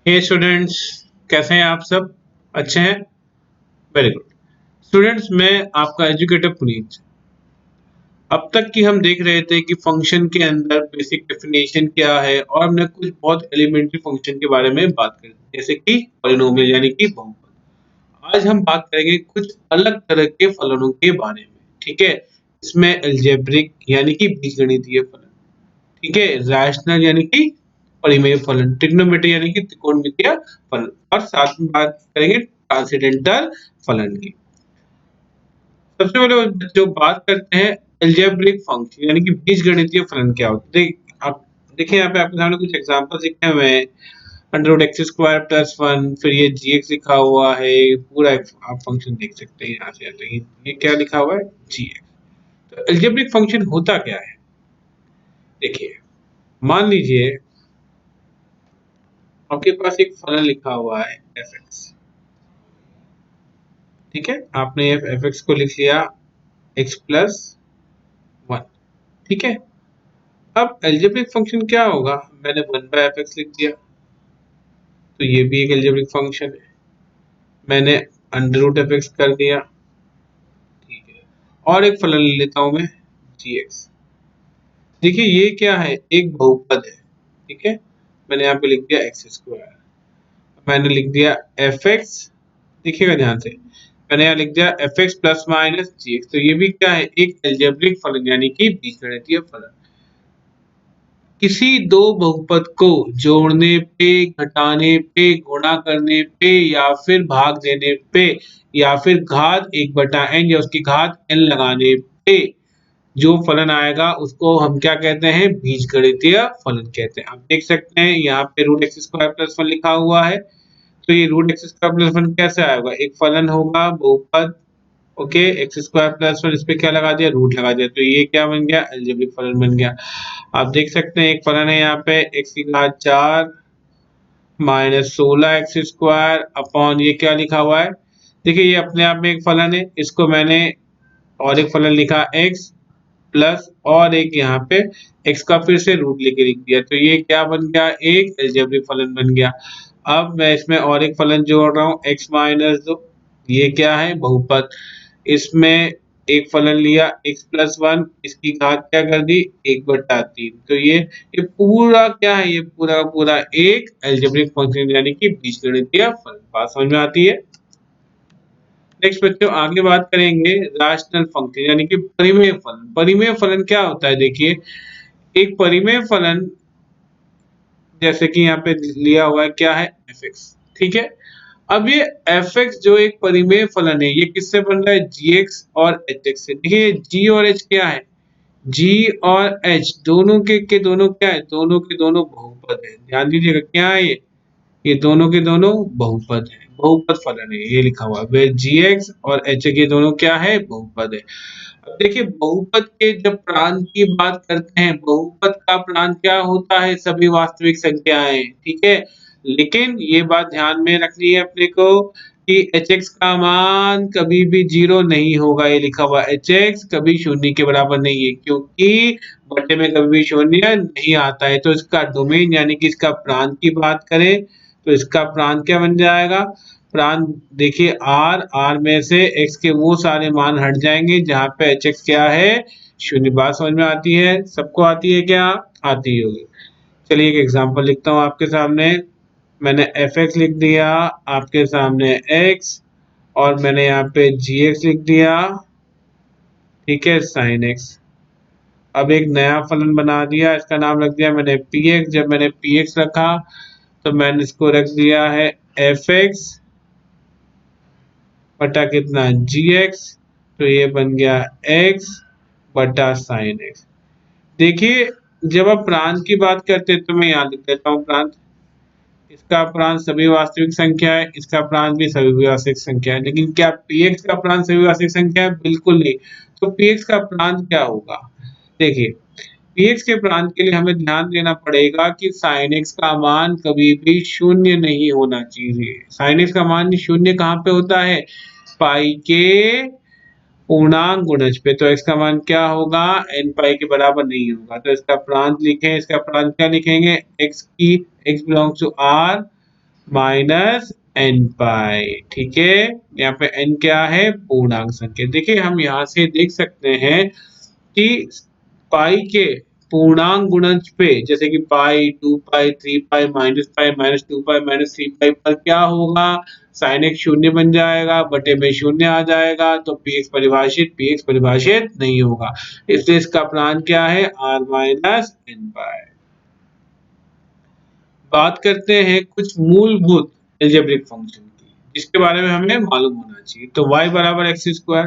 हे students, कैसे हैं आप सब? अच्छे हैं? Very good. स्टूडेंट्स, मैं आपका एजुकेटर पुनीत। अब तक की हम देख रहे थे कि फंक्शन के अंदर बेसिक डेफिनेशन क्या है और हमने कुछ बहुत एलिमेंट्री फंक्शन के बारे में बात करी, जैसे कि पॉलिनोमियल यानी कि बहुपद। आज हम बात करेंगे कुछ अलग तरह के फलनों के बारे में। ठीक है, इसमें अलजेब्रिक यानी कि बीजगणितीय फलन, ठीक है, रैशनल यानी कि परिमेय फलन, ट्रिग्नोमेट्री यानी कि त्रिकोणमितीय फलन, और साथ में बात करेंगे ट्रांसेंडेंटल फलन की। सबसे पहले जो बात करते हैं अलजेब्रिक फंक्शन यानी कि बीजगणितीय फलन क्या होता है। आप देखिए, यहाँ पे आपके सामने कुछ एग्जांपल्स लिखे हुए हैं। Under root X square plus one, फिर ये जी एक्स लिखा हुआ है, पूरा आप फंक्शन देख सकते हैं यहाँ से आते हैं। ये क्या लिखा हुआ है? जी एक्स। तो अलजेब्रिक फंक्शन होता क्या है? देखिए, मान लीजिए आपके पास एक फलन लिखा हुआ है एफ एक्स। ठीक है, आपने एफ एक्स को लिख लिया एक्स प्लस वन। ठीक है, अब एल्जेब्रिक फंक्शन क्या होगा? मैंने वन बाय एफ एक्स लिख दिया, तो ये भी एक एल्जेब्रिक फंक्शन है। मैंने अंडर रूट एफ एक्स कर दिया। ठीक है, और एक फलन ले लेता हूं मैं, जी एक्स। देखिए, ये क्या है? एक बहुपद है। ठीक है, मैंने यहाँ पे लिख दिया एक्स स्क्वायर, मैंने लिख दिया एफ एक्स। देखिएगा ध्यान से, मैंने यहाँ लिख दिया एफ एक्स प्लस माइनस जी एक्स। तो ये भी क्या है? एक एल्जेब्रिक फलन यानी कि बीजगणितीय फलन। किसी दो बहुपद को जोड़ने पे, घटाने पे, गुणा करने पे, या फिर भाग देने पे, या फिर घात एक बटा एन या उसकी घात एन लगाने पे जो फलन आएगा उसको हम क्या कहते हैं? बीजगणितीय फलन कहते हैं। आप देख सकते हैं यहाँ पे root X square plus one लिखा हुआ है। तो ये root X square plus one कैसे आएगा? एक फलन होगा बहुपद। Okay, X square plus one, इस पे क्या लगा दिया? रूट लगा दिया। तो ये क्या बन गया? अलजेब्रिक फलन बन गया। आप देख सकते हैं एक फलन है यहाँ पे एक्स की घात चार माइनस 16 एक्स स्क्वायर अपॉन ये क्या लिखा हुआ है? देखिए, ये अपने आप में एक फलन है। इसको मैंने और एक फलन लिखा एक्स प्लस और एक यहाँ पे एक्स का फिर से रूट लेके लिख दिया। तो ये क्या बन गया? एक अलजेब्रिक फलन बन गया। अब मैं इसमें और एक फलन जोड़ रहा हूँ एक्स माइनस दो। ये क्या है? बहुपद। इसमें एक फलन लिया एक्स प्लस वन, इसकी घात क्या कर दी? एक बटा तीन। तो ये पूरा क्या है? ये पूरा पूरा एक अलजेब्रिक फंक्शन यानी कि बीजगणितीय फलन। बात समझ में आती है? नेक्स्ट बच्चों, आगे बात करेंगे रैशनल फंक्शन यानी कि परिमेय फलन। परिमेय फलन क्या होता है? देखिए, एक परिमेय फलन जैसे कि यहाँ पे लिया हुआ है क्या है? F x. ठीक है, अब ये एफ एक्स जो एक परिमेय फलन है, ये किससे बन रहा है? जी एक्स और एच एक्स से। देखिए, जी और एच क्या है? जी और एच दोनों के दोनों क्या है? दोनों के दोनों बहुपद है। ध्यान दीजिएगा, क्या है ये दोनों के दोनों बहुपद है, बहुपद फलन है। ये लिखा हुआ है जी एक्स और एच के दोनों क्या है? बहुपद है। अब देखिए, बहुपद के जब प्रांत की बात करते हैं, बहुपद का प्रांत क्या होता है? सभी वास्तविक संख्याएं। ठीक है, लेकिन ये बात ध्यान में रखनी है अपने को कि एच एक्स का मान कभी भी जीरो नहीं होगा। ये लिखा हुआ एच एक्स कभी शून्य के बराबर नहीं है, क्योंकि बटे में कभी भी शून्य नहीं आता है। तो इसका डोमेन यानी कि इसका प्रांत की बात करें तो इसका प्रांत क्या बन जाएगा? प्रांत देखिए, आर आर में से एक्स के वो सारे मान हट जाएंगे जहां पे एच एक्स क्या है? शून्य। बात समझ में आती है? सबको आती है क्या? आती होगी। चलिए एक एग्जांपल लिखता हूँ आपके सामने। मैंने एफ एक्स लिख दिया, आपके सामने एक्स, और मैंने यहाँ पे जी एक्स लिख दिया। ठीक है, साइन एक्स। अब एक नया फलन बना दिया, इसका नाम रख दिया मैंने पी एक्स। जब मैंने पी एक्स रखा तो मैंने इसको रख दिया है एफ एक्स बटा कितना? जी एक्स। तो ये बन गया एक्स बटा साइन एक्स। देखिए, जब आप प्रांत की बात करते हैं तो मैं यहाँ लिख देता हूँ प्रांत। इसका प्रांत सभी वास्तविक संख्या है, इसका प्रांत भी सभी वास्तविक संख्या है। लेकिन क्या पीएक्स का प्रांत सभी वास्तविक संख्या है? बिल्कुल नहीं। तो पीएक्स का प्रांत क्या होगा? देखिए, पीएक्स के प्रांत के लिए हमें ध्यान देना पड़ेगा कि साइन एक्स का मान कभी भी शून्य नहीं होना चाहिए। साइन एक्स का मान शून्य कहाँ पे होता है? पाई के पूर्णांक गुणज पे। तो इसका मान क्या होगा? एन पाई के बराबर नहीं होगा। तो इसका प्रांत लिखें, इसका प्रांत क्या लिखेंगे? एक्स की, X belongs to R, minus N pi. ठीक है, यहाँ पे एन क्या है, पूर्णांक संख्या। देखिए हम यहाँ से देख सकते हैं कि पाई के पूर्णांक गुणज पे, जैसे कि पाई, 2 पाई, 3 पाई, माइनस 2 पाई, माइनस 3 पाई पर क्या होगा, साइन एक्स शून्य बन जाएगा, बटे में शून्य आ जाएगा, तो पीएक्स परिभाषित नहीं होगा, इसलिए इसका प्राण क्या है, आर माइनस एन पाई। बात करते हैं कुछ मूलभूत एल्जेब्रिक फंक्शन की, जिसके बारे में हमें मालूम होना चाहिए। तो y बराबर एक्स स्क्वायर,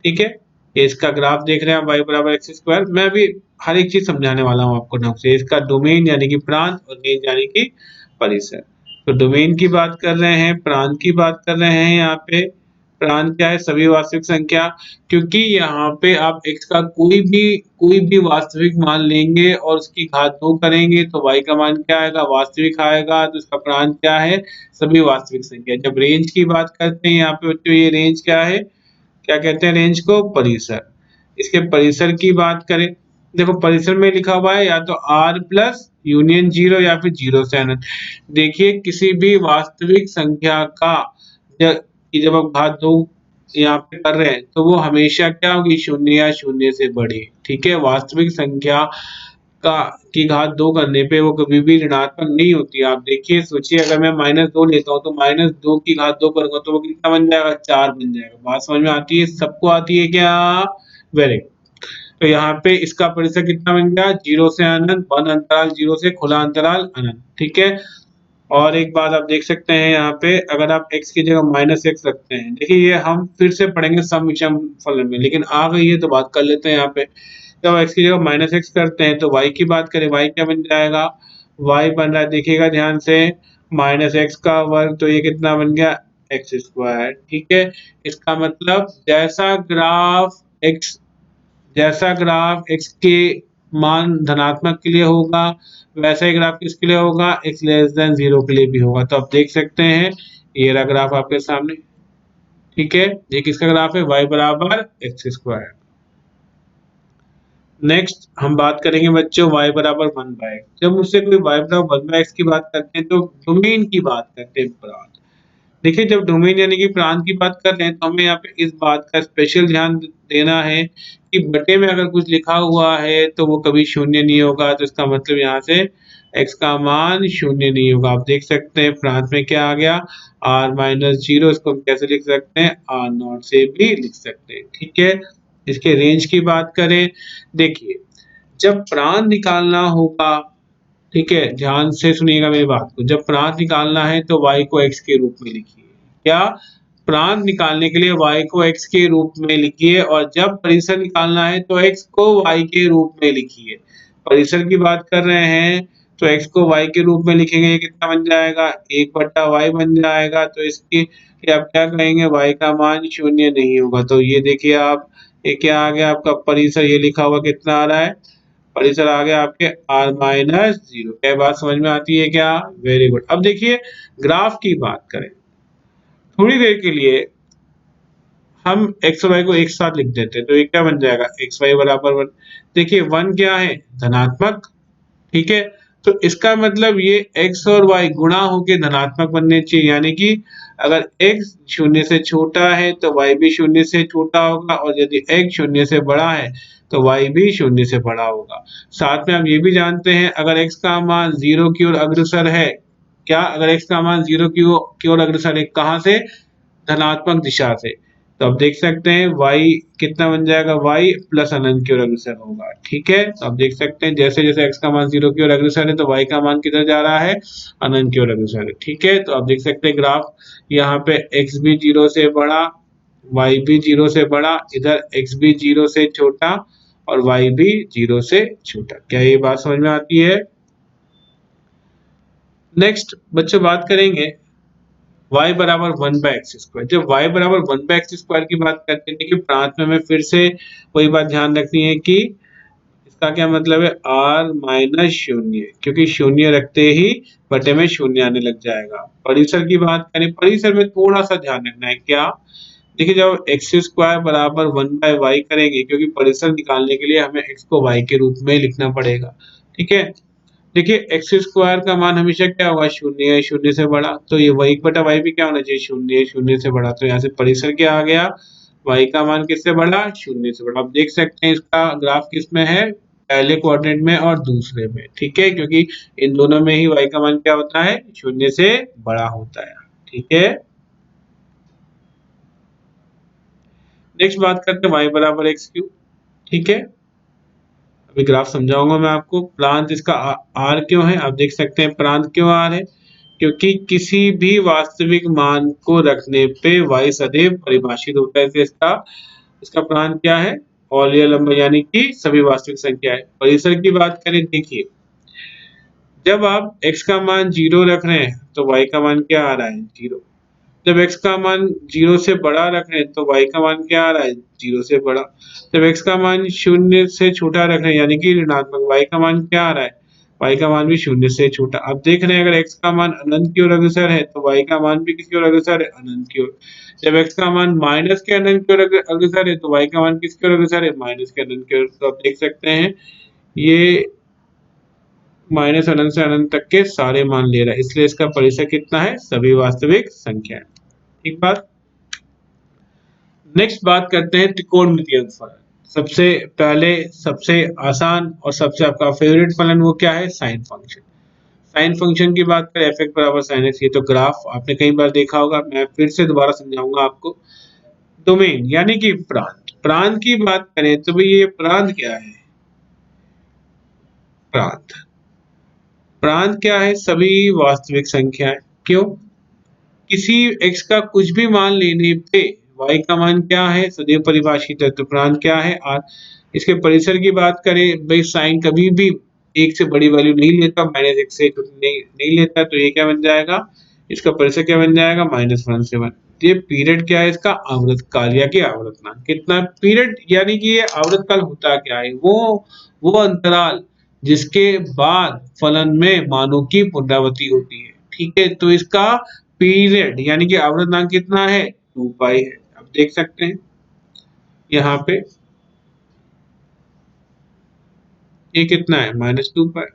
ठीक है, ये इसका ग्राफ देख रहे हैं आप, y बराबर एक्स स्क्वायर। मैं अभी हर एक चीज समझाने वाला हूँ आपको ढंग से। इसका डोमेन यानी कि प्रांत और रेंज यानी कि परिसर। तो डोमेन की बात कर रहे हैं, प्रांत की बात कर रहे हैं। यहाँ पे प्रांत क्या है, सभी वास्तविक संख्या, क्योंकि यहाँ पे आप x का कोई भी वास्तविक मान लेंगे और उसकी घात 2 करेंगे तो y का मान क्या आएगा, वास्तविक आएगा, तो इसका प्रांत क्या है, सभी वास्तविक संख्या। जब रेंज की बात करते हैं यहाँ पे बच्चों, ये रेंज क्या है, क्या कहते हैं रेंज को, परिसर। इसके परिसर की बात करें, देखो परिसर में लिखा हुआ है या तो r प्लस यूनियन 0 या फिर 0 से अनंत। देखिए किसी भी वास्तविक संख्या का जब आप घात 2 यहाँ पे कर रहे हैं तो वो हमेशा क्या होगी, शून्य या शून्य से बड़ी। ठीक है, वास्तविक संख्या का की घात 2 करने पे वो कभी भी ऋणात्मक नहीं होती। आप देखिए, सोचिए अगर मैं -2 लेता हूँ तो -2 की घात 2 करूंगा तो वो कितना बन जाएगा, 4 बन जाएगा। बात समझ में आती है, सबको आती है क्या, वेरी गुड। तो यहाँ पे इसका परिसर कितना बन गया, 0 से अनंत, बंद अंतराल 0 से खुला अंतराल अनंत। ठीक है, और एक बात आप देख सकते हैं यहाँ पे, अगर आप x की जगह -x रखते हैं, देखिए ये हम फिर से पढ़ेंगे सम विषम फलन में, लेकिन आ गई है तो बात कर लेते हैं यहाँ पे। जब x की जगह -x करते हैं तो y की बात करें, y क्या बन जाएगा, y बन रहा है, देखिएगा ध्यान से, -x का वर्ग, तो ये कितना बन गया, एक्स स्क्वायर। ठीक है, इसका मतलब जैसा ग्राफ x के मान धनात्मक के लिए होगा, वैसा ही ग्राफ किसके लिए होगा, x लेस देन 0 के लिए भी होगा। तो आप देख सकते हैं ये रहा ग्राफ आपके सामने। ठीक है, ये किसका ग्राफ है, y बराबर एक्स स्क्वायर। नेक्स्ट हम बात करेंगे बच्चों y बराबर 1/x। जब मुझसे कोई y बराबर 1/x की बात करते हैं तो डोमेन की बात करते हैं, प्रांत। देखिए जब डोमेन यानी कि प्रांत की बात कर रहे हैं तो हमें यहाँ पे इस बात का स्पेशल ध्यान देना है कि बटे में अगर कुछ लिखा हुआ है तो वो कभी शून्य नहीं होगा, तो इसका मतलब यहाँ से x का मान शून्य नहीं होगा। आप देख सकते हैं प्रांत में क्या आ गया, r-0, इसको हम कैसे लिख सकते हैं, r0 से भी लिख सकते हैं। ठीक है, इसके रेंज की बात करें, देखिए जब प्रांत निकालना होगा, ठीक है, ध्यान से सुनिएगा मेरी बात को, जब प्रांत निकालना है तो y को x के रूप में लिखिए। क्या, प्रांत निकालने के लिए y को x के रूप में लिखिए, और जब परिसर निकालना है तो x को y के रूप में लिखिए। परिसर की बात कर रहे हैं तो x को y के रूप में लिखेंगे, ये कितना बन जाएगा, 1/y बन जाएगा। तो इसकी आप क्या कहेंगे, y का मान शून्य नहीं होगा। तो ये देखिए आप, ये क्या आ गया आपका परिसर, ये लिखा हुआ कितना आ रहा है, परिसर आ गया आपके r-0। क्या बात समझ में आती है क्या, वेरी गुड। अब देखिए ग्राफ की बात करें, थोड़ी देर के लिए हम x और y को एक साथ लिख देते हैं तो ये क्या बन जाएगा, xy बराबर 1। देखिए 1 क्या है, धनात्मक। ठीक है, तो इसका मतलब ये x और y गुणा होके धनात्मक बनने चाहिए, यानी कि अगर x शून्य से छोटा है तो y भी शून्य से छोटा होगा, और यदि x शून्य से बड़ा है तो y भी शून्य से बड़ा होगा। साथ में हम ये भी जानते हैं अगर x का मान 0 की ओर अग्रसर है, क्या, अगर x का मान 0 की ओर अग्रसर है, कहाँ से, धनात्मक दिशा से, तो आप देख सकते हैं y कितना बन जाएगा, y प्लस अनंत की ओर अग्रसर होगा। ठीक है, तो आप देख सकते हैं जैसे जैसे x का मान 0 की ओर अग्रसर है तो y का मान किधर जा रहा है, अनंत की ओर अग्रसर है। ठीक है, तो आप देख सकते हैं ग्राफ, यहाँ पे x भी 0 से बड़ा, y भी 0 से बड़ा, इधर x भी 0 से छोटा और y भी 0 से छोटा। क्या ये बात समझ में आती है। नेक्स्ट बच्चों बात करेंगे y बराबर 1/x स्क्वायर। जब y बराबर 1/x स्क्वायर की बात करते हैं, देखिए प्रांत में हमें फिर से वही बात ध्यान रखनी है कि इसका क्या मतलब है, r-0, क्योंकि शून्य रखते ही बटे में शून्य आने लग जाएगा। परिसर की बात करें, परिसर में थोड़ा सा ध्यान रखना है, क्या, देखिए जब x स्क्वायर बराबर 1/y करेंगे, क्योंकि परिसर निकालने के लिए हमें x को y के रूप में लिखना पड़ेगा। ठीक है, देखिए एक्स स्क्वायर का मान हमेशा क्या होगा, शून्य है, शून्य से बड़ा, तो ये y बटा वाई भी क्या होना चाहिए, शून्य है, शून्य से बड़ा। तो यहाँ से परिसर क्या आ गया, y का मान किससे बड़ा, शून्य से बड़ा। आप देख सकते हैं इसका ग्राफ किस में है, पहले क्वाड्रेंट में और दूसरे में, ठीक है, क्योंकि इन दोनों में ही y का मान क्या होता है, शून्य से बड़ा होता है, ठीक है। नेक्स्ट बात करते हैं y बराबर एक्स क्यूब, ठीक है। अभी ग्राफ समझाऊंगा मैं आपको। प्रांत इसका आर क्यों है, आप देख सकते हैं प्रांत क्यों आर है, क्योंकि किसी भी वास्तविक मान को रखने पे y सदैव परिभाषित होता है। इसका इसका प्रांत क्या है, ऑल रियल नंबर, यानी कि सभी वास्तविक संख्या है। परिसर की बात करें, देखिए जब आप x का मान 0 रख रहे हैं तो y का मान क्या आ रहा है, 0। जब x का मान 0 से बड़ा रख रहे हैं तो y का मान क्या आ रहा है, 0 से बड़ा। जब x का मान 0 से छोटा रख रहे हैं यानी कि ऋणात्मक, y का मान क्या आ रहा है, y का मान भी 0 से छोटा। अब देख रहे हैं अगर x का मान अनंत की ओर अग्रसर है तो y का मान भी किसकी ओर अग्रसर है, अनंत की ओर। जब x का मान माइनस के अनंत की ओर अग्रसर है तो y का मान किसकी ओर अग्रसर है, माइनस के अनंत की ओर। तो आप देख सकते हैं ये माइनस अनंत से अनंत तक के सारे मान ले रहा है, इसलिए इसका परिसर कितना है, सभी वास्तविक संख्या है, ठीक बात। नेक्स्ट बात करते हैं त्रिकोणमितीय फलन। सबसे पहले सबसे आसान और सबसे आपका फेवरेट फलन वो क्या है, साइन फंक्शन। साइन फंक्शन की बात करें, एफ एक्स बराबर साइन एक्स, ये तो ग्राफ आपने कई बार देखा होगा, मैं फिर से दोबारा समझाऊंगा आपको। डोमेन यानी कि प्रांत, प्रांत की बात करें तो भाई ये प्रांत क्या है, प्रांत, प्रांत क्या है, सभी वास्तविक संख्याएं। क्यों, किसी x का कुछ भी मान लेने पे y का मान क्या है, सदैव परिभाषित है, तो प्रांत क्या है, r। इसके परिसर की बात करें, भाई साइन कभी भी एक से बड़ी वैल्यू नहीं लेता, माइनस एक से नहीं लेता, तो ये क्या बन जाएगा, इसका परिसर क्या बन जाएगा, -1 से 1। ये पीरियड क्या है इसका, आवर्तकाल या कि आवर्तनांक। कितना पीरियड, यानी कि ये आवर्तकाल होता क्या है, वो अंतराल जिसके बाद फलन में मानों की पुनरावृत्ति होती है, ठीक है। तो इसका पीरियड यानी कि आवर्तनांक कितना है, 2 पाई है। आप देख सकते हैं यहाँ पे ये कितना है, -2 पाई।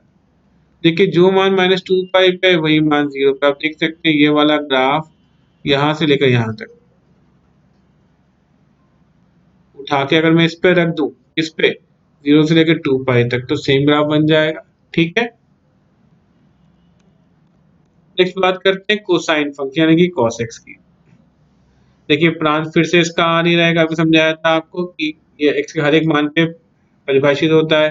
देखिए जो मान -2 पाई पे वही मान 0 पे। आप देख सकते हैं ये वाला ग्राफ यहाँ से लेकर यहाँ तक उठा के अगर मैं इस पे रख दूं, इस पे 0 से लेकर 2 पाई तक, तो सेम ग्राफ बन जाएगा, ठीक है। नेक्स्ट बात करते हैं कोसाइन फंक्शन यानी कि cos x की। देखिए प्रांत फिर से इसका आ नहीं रहेगा, अभी समझाया था आपको कि ये x के हर एक मान पे परिभाषित होता है।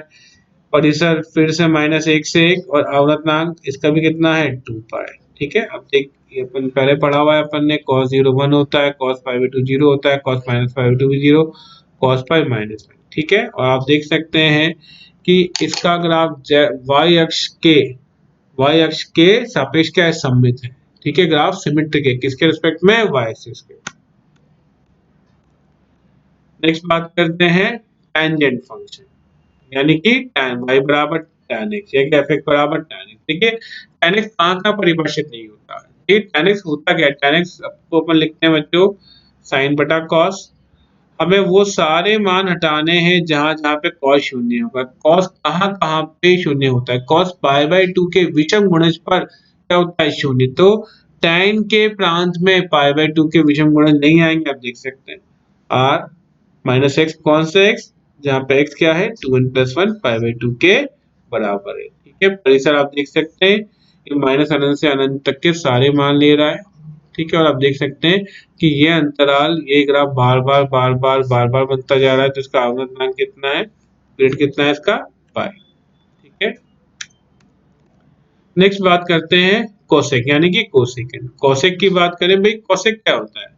परिसर फिर से -1 से 1 और आवर्तनांक इसका भी कितना है, 2 पाई, ठीक है। अब देख ये अपन पहले पढ़ा हुआ है अपन ने, cos 0 1 होता है, cos पाई बाई 2 0 होता है, cos माइनस पाई बाई 2 भी 0, cos पाई -1, ठीक है। और आप देख सकते हैं कि इसका ग्राफ y अक्ष के सापेक्ष क्या है, सममित है, ठीक है। ग्राफ सिमेट्रिक है, किसके रिस्पेक्ट में, y एक्सिस के। नेक्स्ट बात करते हैं टेंजेंट फंक्शन यानी कि tan y बराबर tan x या कि एफ एक्स बराबर tan x। देखिए tan x कहाँ परिभाषित नहीं होता है, ये tan x होता क्या है, tan x को अपन लिखते हैं बच्चों sin बटा cos। हमें वो सारे मान हटाने हैं जहां जहां पे cos शून्य होगा। cos कहाँ कहाँ पे शून्य होता है, cos पाई बाई 2 के विषम गुणज पर क्या होता है, शून्य। तो tan के प्रांत में पाई बाई 2 के विषम गुणज नहीं आएंगे, आप देख सकते हैं। r -x कौन सा x, जहाँ पे x क्या है, 2n+1 पाई बाई 2 के बराबर है, ठीक है। परिसर आप देख सकते हैं ये माइनस अनंत से अनंत तक के सारे मान ले रहा है, ठीक है। और आप देख सकते हैं कि ये अंतराल, ये ग्राफ बार बार बनता जा रहा है, तो इसका आवर्तनांक कितना है, पीरियड कितना है इसका, पाई, ठीक है। नेक्स्ट बात करते हैं कोसेक यानी कि कोसेकेंड। कोसेक की बात करें भाई, कोसेक क्या होता है,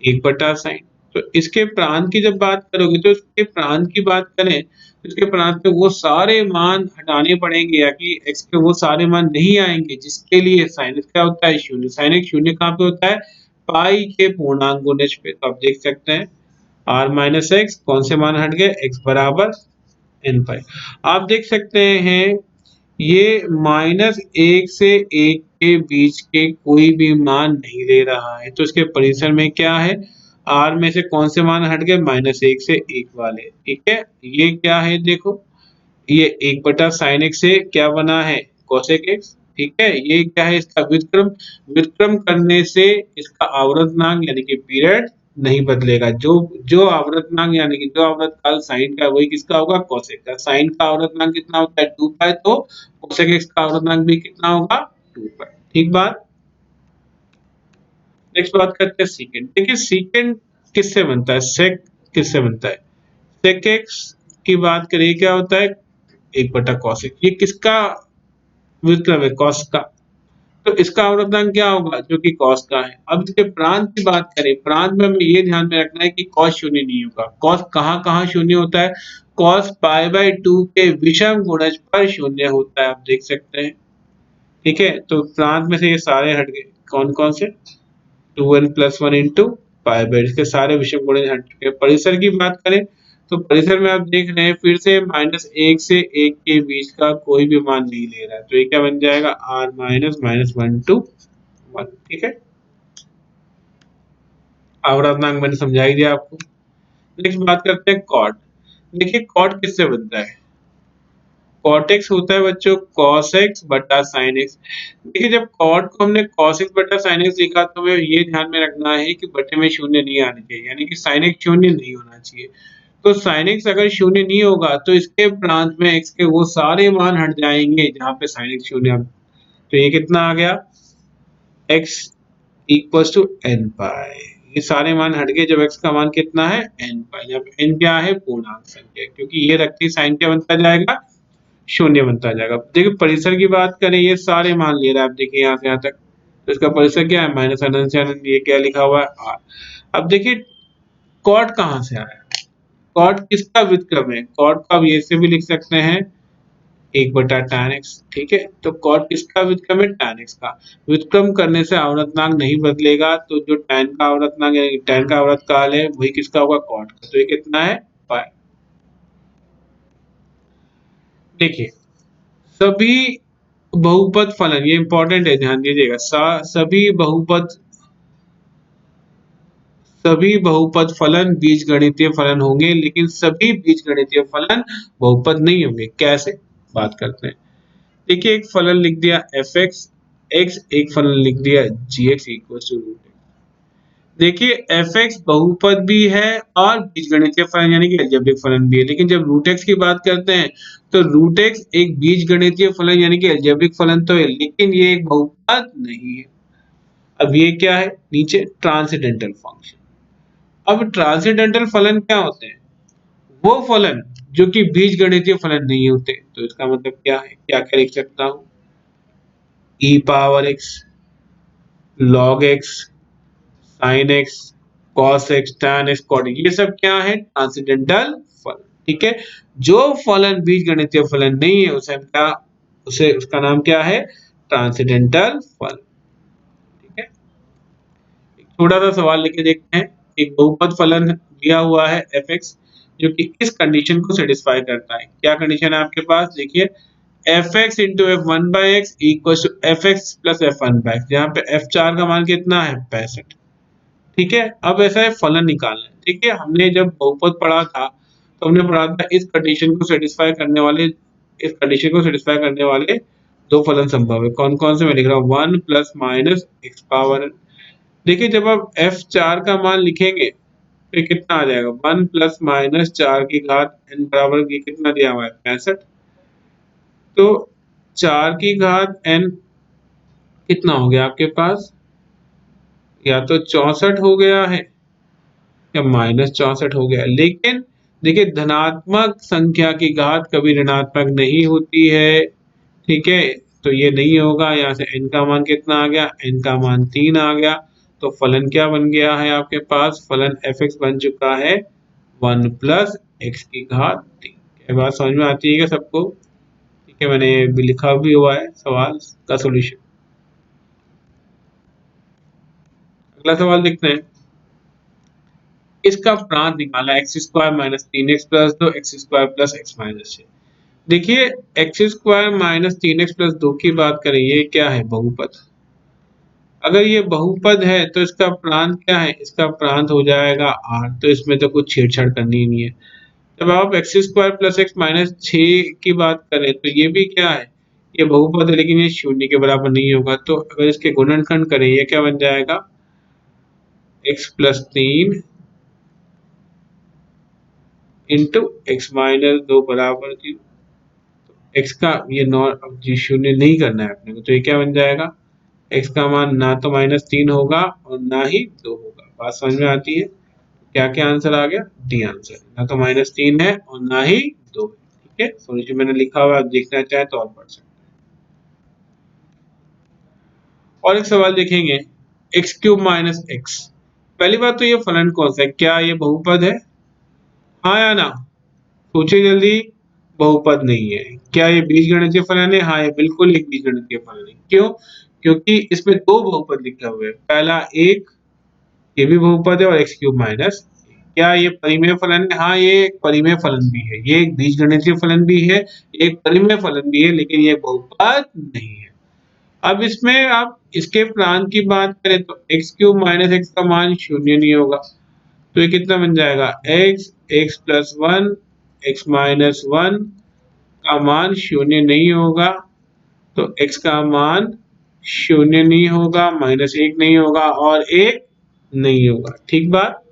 1/sin। तो इसके प्रांत की जब बात करोगे तो इसके प्रांत की बात करें तो इसके प्रांत पे वो सारे मान हटाने पड़ेंगे या कि x के वो सारे मान नहीं आएंगे जिसके लिए sin x क्या होता है, शून्य। sin x शून्य कहाँ पे होता है, पाई के पूर्णांक गुणज पे। तो आप देख सकते हैं r - x कौन से मान हट गए, x बराबर n पाई। आप देख सकते हैं ये -1 से 1 के बीच के कोई भी मान नहीं ले रहा है, तो इसके परिसर में क्या है, r में से कौन से मान हट गए, -1 से 1 वाले, ठीक है। ये क्या है देखो, ये 1/sin x से क्या बना है cosec x, ठीक है। ये क्या है इसका व्युत्क्रम, व्युत्क्रम करने से इसका आवर्तनांक यानी कि पीरियड नहीं बदलेगा। जो जो आवर्तनांक यानी कि जो आवर्तकाल साइन का है वही किसका होगा cosec का। साइन का आवर्तनांक कितना होता है 2π, तो cosec x का आवर्तनांक भी कितना होगा 2π, ठीक बात। नेक्स्ट बात करते हैं सीकेंड। देखिए सीकेंड किससे बनता है, सेक किससे बनता है, सेक एक्स की बात करिए क्या होता है 1/cos x, ये किसका व्युत्क्रम है कॉस का, तो इसका आवर्तनांक क्या होगा जो कि कॉस का है। अब इसके प्रांत की बात करें, प्रांत में हमें ये ध्यान में रखना है कि कॉस शून्य नहीं होगा। कॉस कहाँ कहाँ शून्य होता है, कॉस π/2 के विषम गुणज पर शून्य होता है, आप देख सकते हैं, ठीक है। तो प्रांत में से ये सारे हट गए, कौन कौन से, 2n + 1 इंटू π/, इसके सारे विषम गुणज हट चुके हैं। परिसर की बात करें तो परिसर में आप देख रहे हैं फिर से -1 से 1 के बीच का कोई भी मान नहीं ले रहा है, तो ये क्या बन जाएगा r -(-1 to 1), ठीक है। आवर्तनांक मैंने समझा ही दिया आपको। नेक्स्ट बात करते हैं कॉट। देखिए कॉट किससे बनता है, कॉट एक्स होता है बच्चों cos x बटा sin x। देखिए जब कॉट को हमने cos x बटा sin x लिखा तो हमें ये ध्यान में रखना है कि बटे में शून्य नहीं आने चाहिए, यानी कि sin x शून्य नहीं होना चाहिए। तो sin x अगर शून्य नहीं होगा तो इसके प्रांत में x के वो सारे मान हट जाएंगे जहाँ पे sin x शून्य, तो ये कितना आ गया x इक्वल्स टू n पाई, ये सारे मान हट गए जब x का मान कितना है n पाई, जब n क्या है पूर्णांक संख्या, क्योंकि ये रखते साइन क्या बनता जाएगा शून्य बनता जाएगा। देखिए परिसर की बात करें ये सारे मान ले रहा है, आप देखिए यहाँ से यहाँ तक, तो इसका परिसर क्या है -अनंत से अनंत, ये क्या लिखा हुआ है r। अब देखिए कॉट कहाँ से आया, कॉट किसका व्युत्क्रम है, कॉट को आप ऐसे भी लिख सकते हैं 1/tan x, ठीक है। तो कॉट किसका व्युत्क्रम है tan x का, व्युत्क्रम करने से आवर्तनांक नहीं बदलेगा, तो जो tan का आवर्तनांक यानी tan का आवर्तकाल है वही किसका होगा कॉट का, तो ये कितना है पाई। देखिए सभी बहुपद फलन, ये इंपॉर्टेंट है ध्यान दीजिएगा, सभी बहुपद फलन बीजगणितीय फलन होंगे, लेकिन सभी बीजगणितीय फलन बहुपद नहीं होंगे। कैसे, बात करते हैं। देखिए एक फलन लिख दिया एफ एक्स एक्स, एक फलन लिख दिया जी एक्स इक्वल टू रूट। देखिए एफ एक्स बहुपद भी है और बीजगणितीय फलन यानी कि अलजेब्रिक फलन भी है, लेकिन जब रूट एक्स की बात करते हैं तो रूट एक्स एक बीजगणितीय फलन यानी कि अलजेब्रिक फलन तो है, लेकिन ये एक बहुपद नहीं है। अब ये क्या है नीचे ट्रांसेंडेंटल फंक्शन। अब ट्रांसेंडेंटल फलन क्या होते हैं, वो फलन जो कि बीजगणितीय फलन नहीं होते, तो इसका मतलब क्या है, क्या क्या लिख सकता हूँ, E power X, log X, sine X, cos X, tan X, cot, ये सब क्या है ट्रांसेंडेंटल फलन, ठीक है। जो फलन बीजगणितीय फलन नहीं है उसे हम क्या, उसे उसका नाम क्या है ट्रांसेंडेंटल फलन, ठीक है। थोड़ा सा सवाल लेके देखते हैं। एक बहुपद फलन दिया हुआ है एफ एक्स जो कि इस कंडीशन को सेटिस्फाई करता है, क्या कंडीशन है आपके पास, देखिए f x into f one by x equal to f x plus f one by x, जहाँ पे एफ चार का मान कितना है 65, ठीक है। अब ऐसा है फलन निकालना है, ठीक है। हमने जब बहुपद पढ़ा था तो हमने पढ़ा था इस कंडीशन को सेटिस्फाई करने वाले, इस कंडीशन को सेटिस्फाई करने वाले दो फलन संभव है, कौन कौन से मैं लिख रहा हूँ, 1 प्लस माइनस एक्स पावर। देखिए जब आप f4 का मान लिखेंगे तो ये कितना आ जाएगा 1 प्लस माइनस 4 की घात n बराबर, ये कितना दिया हुआ है 65, तो 4 की घात n कितना हो गया आपके पास, या तो 64 हो गया है या -64 हो गया, लेकिन देखिए धनात्मक संख्या की घात कभी ऋणात्मक नहीं होती है, ठीक है। तो ये नहीं होगा, यहाँ से n का मान कितना आ गया, n का मान 3 आ गया, तो फलन क्या बन गया है आपके पास, फलन एफ एक्स बन चुका है 1 प्लस एक्स की घात 3। ये बात समझ में आती है क्या सबको, ठीक है, मैंने भी लिखा भी हुआ है सवाल का सॉल्यूशन। अगला सवाल देखते हैं, इसका प्रांत निकाला x square minus 3x plus 2 x square plus x minus 6। देखिए x square minus 3x plus 2 की बात करें, ये क्या है बहुपद, अगर ये बहुपद है तो इसका प्रांत क्या है, इसका प्रांत हो जाएगा r, तो इसमें तो कुछ छेड़छाड़ करनी ही नहीं है। जब आप x square plus x minus 6 की बात करें तो ये भी क्या है, ये बहुपद है लेकिन ये शून्य के बराबर नहीं होगा। तो अगर इसके गुणनखंड करें ये क्या बन जाएगा, x plus 3 into x minus 2 बराबर 0। एक्स का ये अब जी शून्य नहीं करना है अपने को, तो ये क्या बन जाएगा, एक्स का मान ना तो -3 होगा और ना ही 2 होगा। बात समझ में आती है? क्या क्या आंसर आ गया, डी आंसर, ना तो -3 है और ना ही 2 है। ठीक है, सॉल्यूशन मैंने लिखा हुआ है, आप देखना चाहे तो और पढ़ सकते हैं। और एक सवाल देखेंगे, एक्स क्यूब माइनस एक्स। पहली बात तो ये फलन कौन सा है, क्या ये बहुपद है, हाँ या ना, सोचिए जल्दी। बहुपद नहीं है। क्या ये बीजगणितीय फलन है, हाँ ये बिल्कुल एक बीजगणितीय फलन है। क्यों, क्योंकि इसमें दो बहुपद लिखे हुए हैं, पहला एक, ये भी बहुपद है, और एक्स क्यूब माइनस। क्या ये परिमेय फलन है, हाँ ये एक परिमेय फलन भी है, ये एक बीजगणितीय फलन भी है, एक परिमेय फलन भी है, लेकिन ये बहुपद नहीं है। अब इसमें आप इसके प्रांत की बात करें तो एक्स क्यूब माइनस एक्स का मान शून्य नहीं होगा, तो ये कितना बन जाएगा, x, x plus 1, x minus 1 का मान शून्य नहीं होगा। तो x का मान शून्य नहीं होगा, -1 नहीं होगा और 1 नहीं होगा। ठीक बात,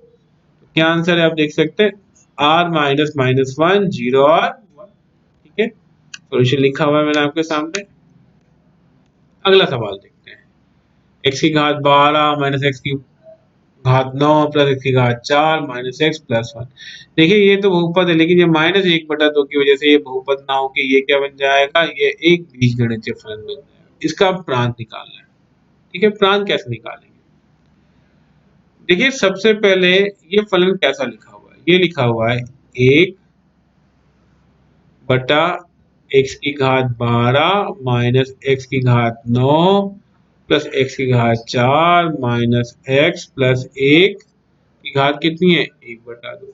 क्या आंसर है आप देख सकते हैं, r माइनस माइनस 1, 0 और 1। ठीक है, सॉल्यूशन लिखा हुआ है मैंने आपके सामने। अगला सवाल देखते हैं, x की घात 12 माइनस एक्स की घात 9 प्लस एक्स की घात 4 माइनस एक्स प्लस 1। देखिए ये तो बहुपद है, लेकिन ये -1/2 की वजह से ये बहुपद ना होके ये क्या बन जाएगा, ये एक बीजगणितीय फलन बन जाएगा। इसका प्रांत निकालना है। ठीक है, प्रांत कैसे निकालेंगे, देखिए सबसे पहले ये फलन कैसा लिखा हुआ है, ये लिखा हुआ है 1 बटा एक्स की घात 12 माइनस एक्स की घात 9 प्लस एक्स की घात 4 माइनस एक्स प्लस 1 की घात कितनी है, 1/2।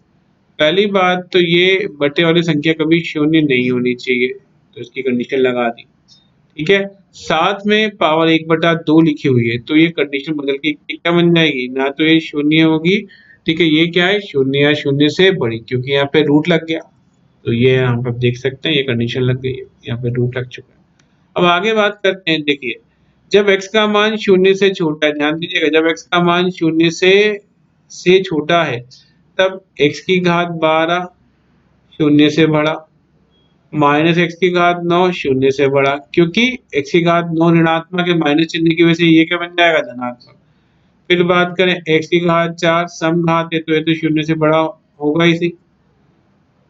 पहली बात तो ये बटे वाली संख्या कभी शून्य नहीं होनी चाहिए, तो इसकी कंडीशन लगा दी। ठीक है, साथ में पावर 1/2 लिखी हुई है, तो ये कंडीशन बदल के क्या बन जाएगी, ना तो ये शून्य होगी, ठीक है, ये क्या है, शून्य या शून्य से बड़ी, क्योंकि यहाँ पे रूट लग गया, तो ये यहाँ पे देख सकते हैं ये कंडीशन लग गई है, यहाँ पे रूट लग चुका है। अब आगे बात करते हैं, देखिए जब x का मान शून्य से छोटा है, ध्यान दीजिएगा, जब x का मान शून्य से छोटा है तब x की घात 12 शून्य से बड़ा माइनस एक्स की घात 9 शून्य से बड़ा, क्योंकि एक्स की घात 9 ऋणात्मक है, माइनस चिन्ह की वजह से ये क्या बन जाएगा, धनात्मक। फिर बात करें एक्स की घात 4 समघात है, तो ये तो शून्य से बड़ा होगा इसी,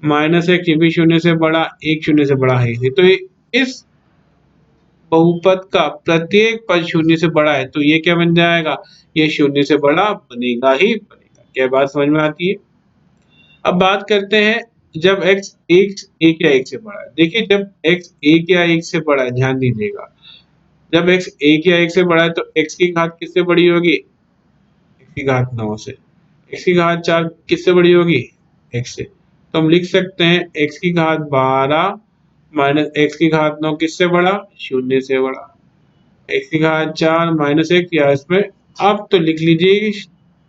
माइनस एक्स ये भी शून्य से बड़ा, एक शून्य से बड़ा है इसी, तो इस बहुपद का प्रत्येक पद शून्य से बड़ा है, तो ये क्या बन जाएगा, ये शून्य से बड़ा बनेगा ही बनेगा। क्या बात समझ में आती है? अब बात करते हैं जब x एक या एक से बड़ा है। देखिए जब x एक या एक से बड़ा है, ध्यान दीजिएगा, जब x एक या एक से बड़ा है तो x की घात किससे बड़ी होगी, x की घात 9 से। x की घात 4 किससे बड़ी होगी, x से। तो हम लिख सकते हैं x की घात 12 माइनस x की घात 9 किससे बड़ा, शून्य से बड़ा। x की घात 4 माइनस 1 या इसमें आप तो लिख लीजिए कि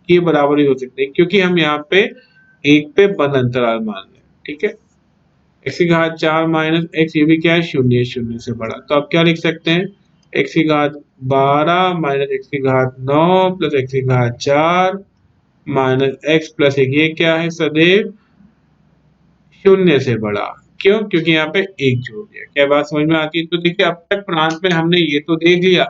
ये बराबर ही हो सकते हैं, क्योंकि हम यहाँ पे एक पे बंद अंतराल मान रहे हैं। ठीक है, एक्स की घात 4 माइनस एक्स ये भी क्या है, शून्य, शून्य से बड़ा, तो आप क्या लिख सकते हैं, एक्स की घात 12 माइनस एक्स की घात 9 प्लस एक्स की घात 4 माइनस एक्स प्लस 1, ये क्या है, सदैव शून्य से बड़ा। क्यों, क्योंकि यहाँ पे एक जोड़ दिया। क्या बात समझ में आती है? तो देखिए अब तक प्रांत में हमने ये तो देख लिया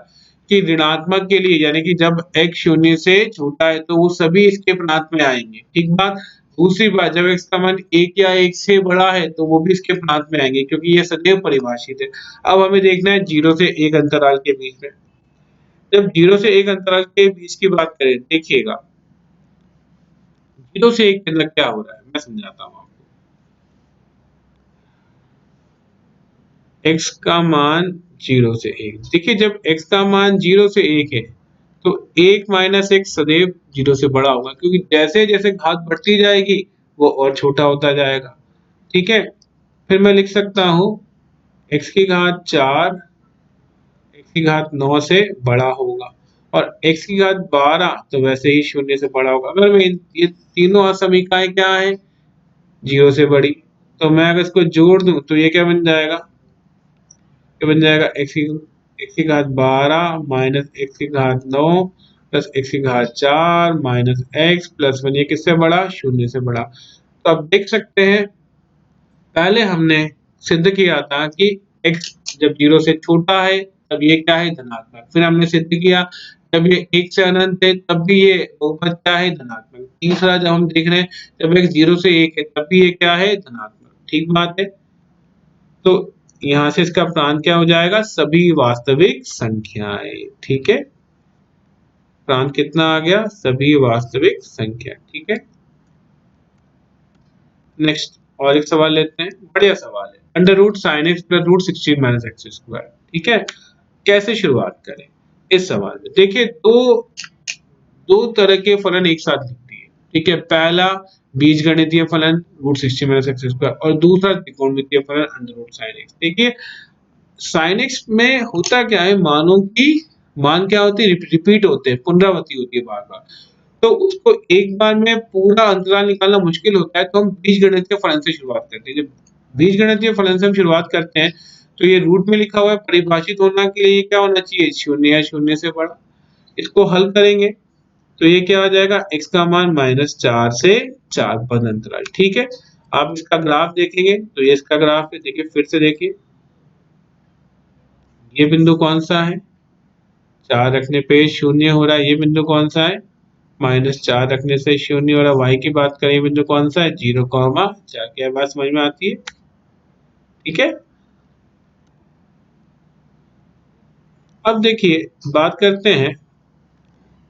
कि ऋणात्मक के लिए, यानी कि जब x शून्य से छोटा है तो वो सभी इसके प्रांत में आएंगे। ठीक बात, दूसरी बात जब x का मान एक या एक से बड़ा है तो वो भी इसके प्रांत में आएंगे, क्योंकि ये सदैव परिभाषित है। अब हमें देखना है 0 से 1 अंतराल के बीच में, जब 0 से 1 अंतराल के बीच की बात करें, देखिएगा 0 से 1 के अंदर क्या हो रहा है, मैं समझाता हूँ आपको। x का मान 0 से 1, देखिए जब x का मान 0 से 1 है तो 1 माइनस x सदैव 0 से बड़ा होगा, क्योंकि जैसे जैसे घात बढ़ती जाएगी वो और छोटा होता जाएगा। ठीक है, फिर मैं लिख सकता हूँ x की घात 4 x की घात 9 से बड़ा होगा, और x की घात 12 तो वैसे ही शून्य से बड़ा होगा। अगर मैं ये तीनों असमीकाएं क्या है, 0 से बड़ी। तो मैं अगर इसको जोड़ दूं तो ये क्या बन जाएगा, ये बन जाएगा एक्स की घात 12 माइनस एक्स की घात 9 प्लस एक्स की घात 4 माइनस एक्स प्लस 1। ये किससे बड़ा, शून्य से बड़ा। तो अब देख सकते हैं पहले हमने सिद्ध किया था कि x जब 0 से छोटा है तब ये क्या है, धनात्मक। फिर हमने सिद्ध किया जब ये 1 से अनंत है तब भी ये बहुपद क्या है, धनात्मक। तीसरा जब हम देख रहे हैं जब x 0 से 1 है तब भी ये क्या है, धनात्मक। ठीक बात है। तो यहाँ से इसका प्रांत क्या हो जाएगा, सभी वास्तविक संख्याएं। ठीक है, प्रांत कितना आ गया, सभी वास्तविक संख्या। ठीक है, नेक्स्ट और एक सवाल लेते हैं, बढ़िया सवाल है। Under root sine x plus root 16 minus x square. ठीक है, कैसे शुरुआत करें इस सवाल में। देखिए दो दो तरह के फलन एक साथ लिखती है। ठीक है, पहला बीजगणितीय फलन रूट 16 माइनस एक्स स्क्वायर और दूसरा त्रिकोणमितीय फलन अंडर रूट साइन एक्स। देखिए साइन एक्स में होता क्या है, मानों की मान क्या होती है, रिपीट होते हैं, पुनरावृत्ति होती है बार बार। तो उसको एक बार में पूरा अंतराल निकालना मुश्किल होता है, तो हम बीजगणितीय फलन से शुरुआत करते हैं। जब बीजगणितीय फलन से हम शुरुआत करते हैं तो ये रूट में लिखा हुआ है, परिभाषित होना के लिए क्या होना चाहिए, शून्य या शून्य से बड़ा। इसको हल करेंगे तो ये क्या आ जाएगा, x का मान -4 से 4 पद अंतराल। ठीक है, आप इसका ग्राफ देखेंगे तो ये इसका ग्राफ है। देखिए फिर से देखिए, ये बिंदु कौन सा है, 4 रखने पे शून्य हो रहा है। ये बिंदु कौन सा है, -4 रखने से शून्य हो रहा है। y की बात करें बिंदु कौन सा है, 0,4। क्या बात समझ में आती है। ठीक है, अब देखिए बात करते हैं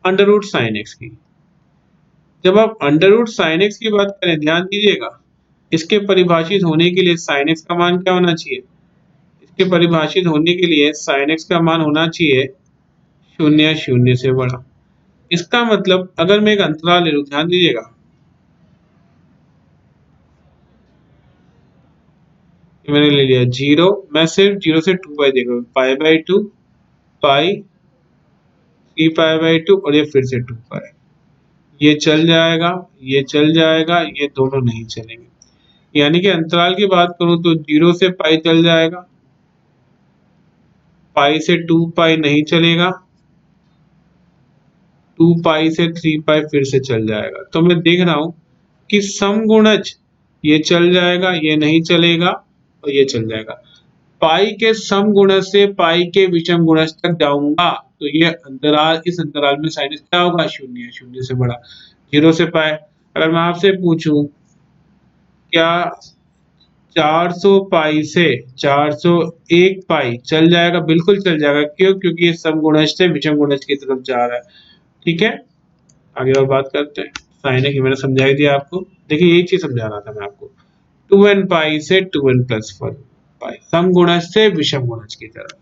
अंडर रूट साइन एक्स की। जब आप अंडर रूट साइन एक्स की बात करें, ध्यान दीजिएगा, इसके परिभाषित होने के लिए साइन एक्स का मान क्या होना चाहिए, इसके परिभाषित होने के लिए साइन एक्स का मान होना चाहिए शून्य शून्य से बड़ा। इसका मतलब अगर मैं एक अंतराल ले लूं, ध्यान दीजिएगा, मैंने ले लिया 0, मैं सिर्फ 0 से 2 पाई देख रहा हूँ, पाई/2 पाई 3 पाई/2 और ये फिर से 2 पाई। ये चल जाएगा, ये चल जाएगा, ये दोनों नहीं चलेंगे। यानी कि अंतराल की बात करूं तो 0 से पाई चल जाएगा, पाई से 2 पाई नहीं चलेगा, 2 पाई से 3 पाई फिर से चल जाएगा। तो मैं देख रहा हूं कि समगुणज ये चल जाएगा, ये नहीं चलेगा और ये चल जाएगा। पाई के समगुणज से पाई के विषम गुणज तक जाऊंगा तो ये अंतराल, इस अंतराल में साइन क्या होगा, शून्य शून्य से बड़ा। 0 से पाई, अगर मैं आपसे पूछूं क्या 400 पाई से 401 पाई चल जाएगा, बिल्कुल चल जाएगा। क्यों, क्योंकि ये समगुणज से विषम गुणज की तरफ जा रहा है। ठीक है, आगे और बात करते हैं। साइन है कि मैंने समझा ही दिया आपको। देखिए यही चीज समझा रहा था मैं आपको, 2n पाई से 2n प्लस 1 पाई समगुणज से विषम गुणज की तरफ।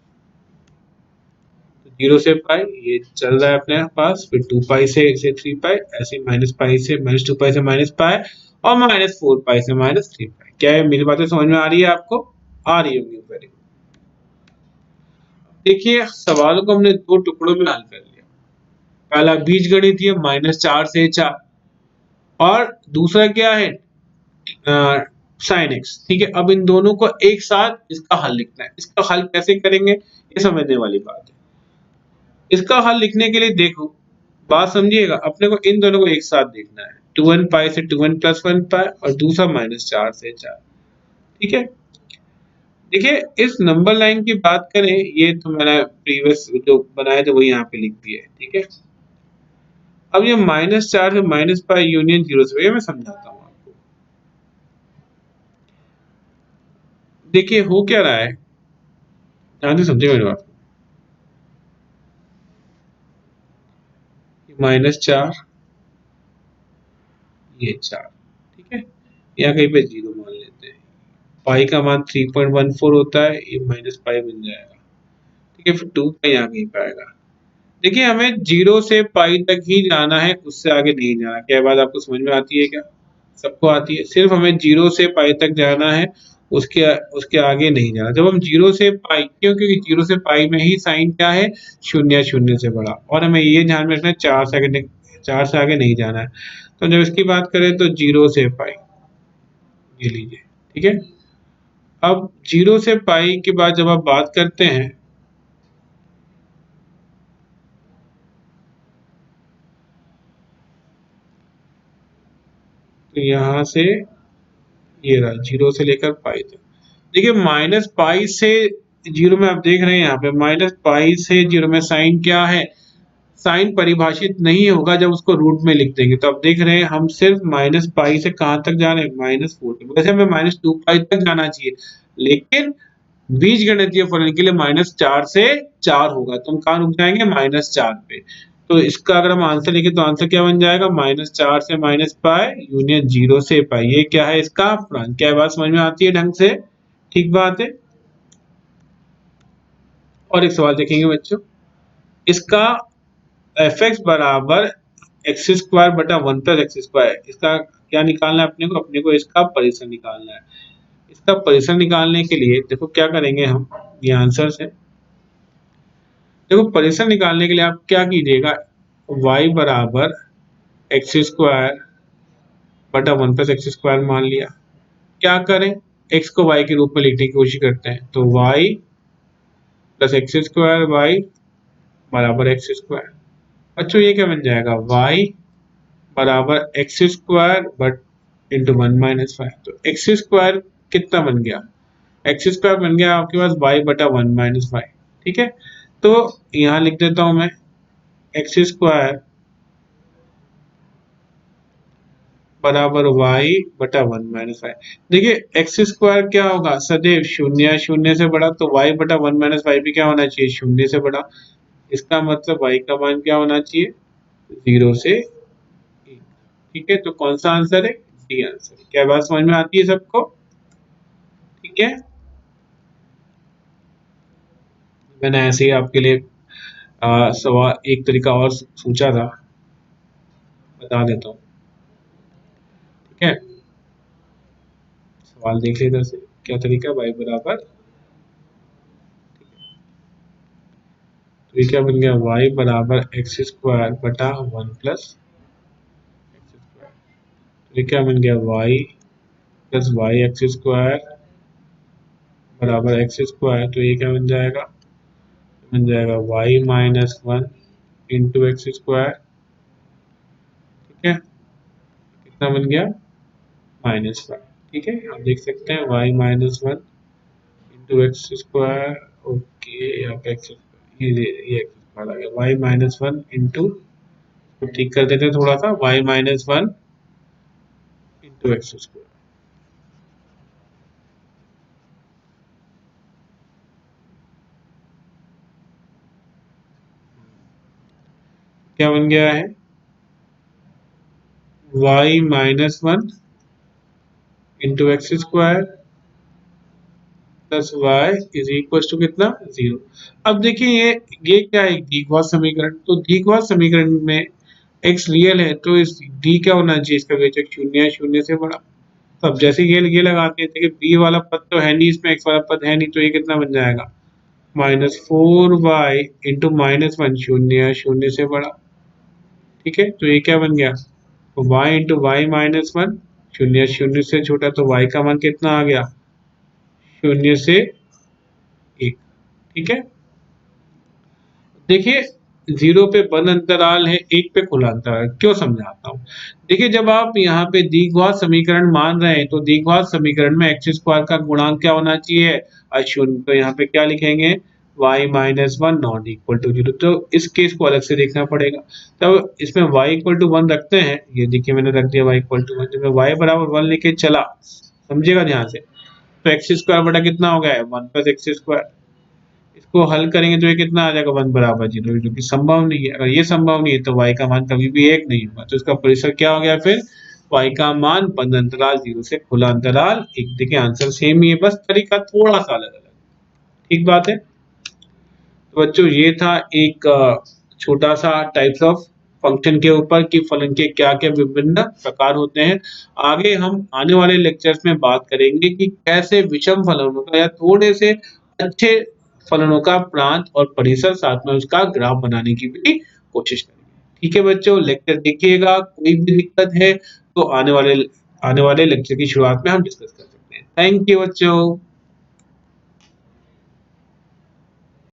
0 से पाई ये चल रहा है अपने पास, फिर 2 पाई से 3 पाई, ऐसे माइनस पाई से -2 पाई से माइनस पाई और -4 पाई से -3 पाई। क्या है, मेरी बातें समझ में आ रही है आपको, आ रही होंगी। Very good. देखिए सवाल को हमने दो टुकड़ों में हल कर लिया। पहला बीजगणितीय -4 से 4 और दूसरा क्या है, साइन एक्स। ठीक है, अब इन दोनों को एक साथ इसका हल लिखना है। इसका हल कैसे करेंगे ये समझने वाली बात है। इसका हल लिखने के लिए देखो, बात समझिएगा, अपने को इन दोनों को एक साथ देखना है। 2n पाई से 2n प्लस 1 पाई और दूसरा -4 से 4। ठीक है, देखिए इस नंबर लाइन की बात करें, ये तो मैंने प्रीवियस जो बनाए थे वही यहाँ पे लिख दिए। ठीक है, अब ये -4 से -पाई यूनियन 0 से, ये मैं समझाता हूँ आपको। देखिए हो क्या रहा है, ध्यान से समझिए मेरी बात। -4 ये 4। ठीक है, यहाँ कहीं पे 0 मान लेते हैं। पाई का मान 3.14 होता है, ये -पाई बन जाएगा। ठीक है, फिर 2 पाई यहाँ कहीं पे आएगा। देखिए हमें 0 से पाई तक ही जाना है, उससे आगे नहीं जाना। क्या बात आपको समझ में आती है क्या, सबको आती है। सिर्फ हमें 0 से पाई तक जाना है, उसके उसके आगे नहीं जाना। जब हम 0 से पाई, क्यों, क्योंकि 0 से पाई में ही साइन क्या है, शून्य शून्य से बड़ा। और हमें ये ध्यान में रखना है 4 से आगे नहीं जाना है। तो जब इसकी बात करें तो 0 से पाई, ये लीजिए, ठीक है। अब 0 से पाई के बाद जब आप बात करते हैं तो यहाँ से ये रहा 0 से लेकर पाई तक। देखिए माइनस पाई से 0 में आप देख रहे हैं यहाँ पे माइनस पाई से 0 में साइन क्या है, साइन परिभाषित नहीं होगा जब उसको रूट में लिख देंगे। तो आप देख रहे हैं हम सिर्फ माइनस पाई से कहाँ तक जा रहे हैं, -4 तक। वैसे हमें -2 पाई तक जाना चाहिए, लेकिन बीज गणितीय फलन के लिए -4 से 4 होगा, तो हम कहाँ रुक जाएंगे, -4 पे। तो इसका अगर हम आंसर लिखे तो आंसर क्या बन जाएगा, -4 से माइनस पाई यूनियन 0 से पाई। ये क्या है इसका फलन। क्या बात समझ में आती है ढंग से, ठीक बात है। और एक सवाल देखेंगे बच्चों, इसका fx बराबर एक्स स्क्वायर बटा 1 प्लस एक्स स्क्वायर, इसका क्या निकालना है अपने को, इसका परिसर निकालना है। इसका परिसर निकालने के लिए देखो क्या करेंगे हम, ये आंसर से देखो परिसर निकालने के लिए आप क्या कीजिएगा, y बराबर एक्स स्क्वायर बटा 1 प्लस एक्स स्क्वायर मान लिया। क्या करें, x को y के रूप में लिखने की कोशिश करते हैं, तो y plus x square y बराबर एक्स स्क्वायर। बच्चों ये क्या बन जाएगा, y बराबर एक्स स्क्वायर बट इंटू 1 - 5। तो एक्स स्क्वायर कितना बन गया, एक्स स्क्वायर बन गया आपके पास y बटा 1 - 5, ठीक है। तो यहाँ लिख देता हूं मैं एक्स स्क्वायर बराबर y बटा 1 - 5। देखिए एक्स स्क्वायर क्या होगा, सदैव शून्य शून्य से बड़ा, तो y बटा 1 - 5 भी क्या होना चाहिए, शून्य से बड़ा। इसका मतलब y का मान क्या होना चाहिए, 0 से 1, ठीक है। तो कौन सा आंसर है, डी आंसर। क्या बात समझ में आती है सबको, ठीक है। मैंने ऐसे ही आपके लिए सवाल एक तरीका और सोचा था, बता देता हूँ, ठीक है। सवाल देख लेते हैं क्या तरीका, y बराबर, तो ये क्या बन गया, y बराबर एक्स स्क्वायर बटा 1 प्लस एक्स स्क्वायर। तो ये क्या बन गया, y plus y x square बराबर एक्स स्क्वायर। तो ये क्या बन जाएगा, y -1 इंटू एक्स स्क्वायर, ठीक है। कितना बन गया, -5, ठीक है। आप देख सकते हैं y -1 into x square, okay. यहाँ पे एक्स ये एक्स स्क्वायर आ गया, y -1 इंटू, तो ठीक कर देते हैं थोड़ा सा, y -1 इंटू एक्स स्क्वायर। क्या बन गया है, y -1 into x square plus y is equal to कितना, 0। अब देखिए ये क्या है, द्विघात समीकरण। तो द्विघात समीकरण में x रियल है, तो इस d क्या होना चाहिए, इसका वेचक शून्य है, शून्य से बड़ा। तो अब जैसे ये लगाते हैं, देखिए b वाला पद तो है नहीं इसमें, x वाला पद है नहीं, तो ये कितना बन जाएगा, -4y इंटू -1, शून्य शून्य से बड़ा, ठीक है। तो ये क्या बन गया, तो y इंटू वाई -1, शून्य शून्य से छोटा, तो y का मान कितना आ गया, शून्य से 1, ठीक है। देखिए 0 पे बंद अंतराल है, 1 पे खुला अंतराल, क्यों समझाता हूँ। देखिए जब आप यहाँ पे द्विघात समीकरण मान रहे हैं, तो द्विघात समीकरण में एक्स स्क्वायर का गुणांक क्या होना चाहिए, अशून्य। तो यहाँ पे क्या लिखेंगे, y -1 नॉट इक्वल टू 0। तो इस केस को अलग से देखना पड़ेगा। तब इसमें y इक्वल टू 1 रखते हैं, ये देखिए मैंने रख दिया y इक्वल टू 1। जब मैं y बराबर 1 लेके चला, समझिएगा ध्यान से, तो एक्स स्क्वायर बटा कितना हो गया है, 1 प्लस एक्स स्क्वायर। इसको हल करेंगे तो ये कितना आ जाएगा, 1 बराबर 0, जो कि संभव नहीं है। अगर ये संभव नहीं है तो y का मान कभी भी 1 नहीं होगा। तो इसका परिसर क्या हो गया फिर, y का मान बंद अंतराल 0 से खुला अंतराल 1। देखिए आंसर सेम ही है, बस तरीका थोड़ा सा अलग अलग, ठीक बात है। तो बच्चों ये था एक छोटा सा टाइप्स ऑफ फंक्शन के ऊपर कि फलन के क्या क्या विभिन्न प्रकार होते हैं। आगे हम आने वाले लेक्चर्स में बात करेंगे कि कैसे विषम फलनों का या थोड़े से अच्छे फलनों का प्रांत और परिसर, साथ में उसका ग्राफ बनाने की भी कोशिश करेंगे। ठीक है बच्चों, लेक्चर देखिएगा, कोई भी दिक्कत है तो आने वाले आने वाले लेक्चर की शुरुआत में हम डिस्कस कर सकते हैं। थैंक यू बच्चों।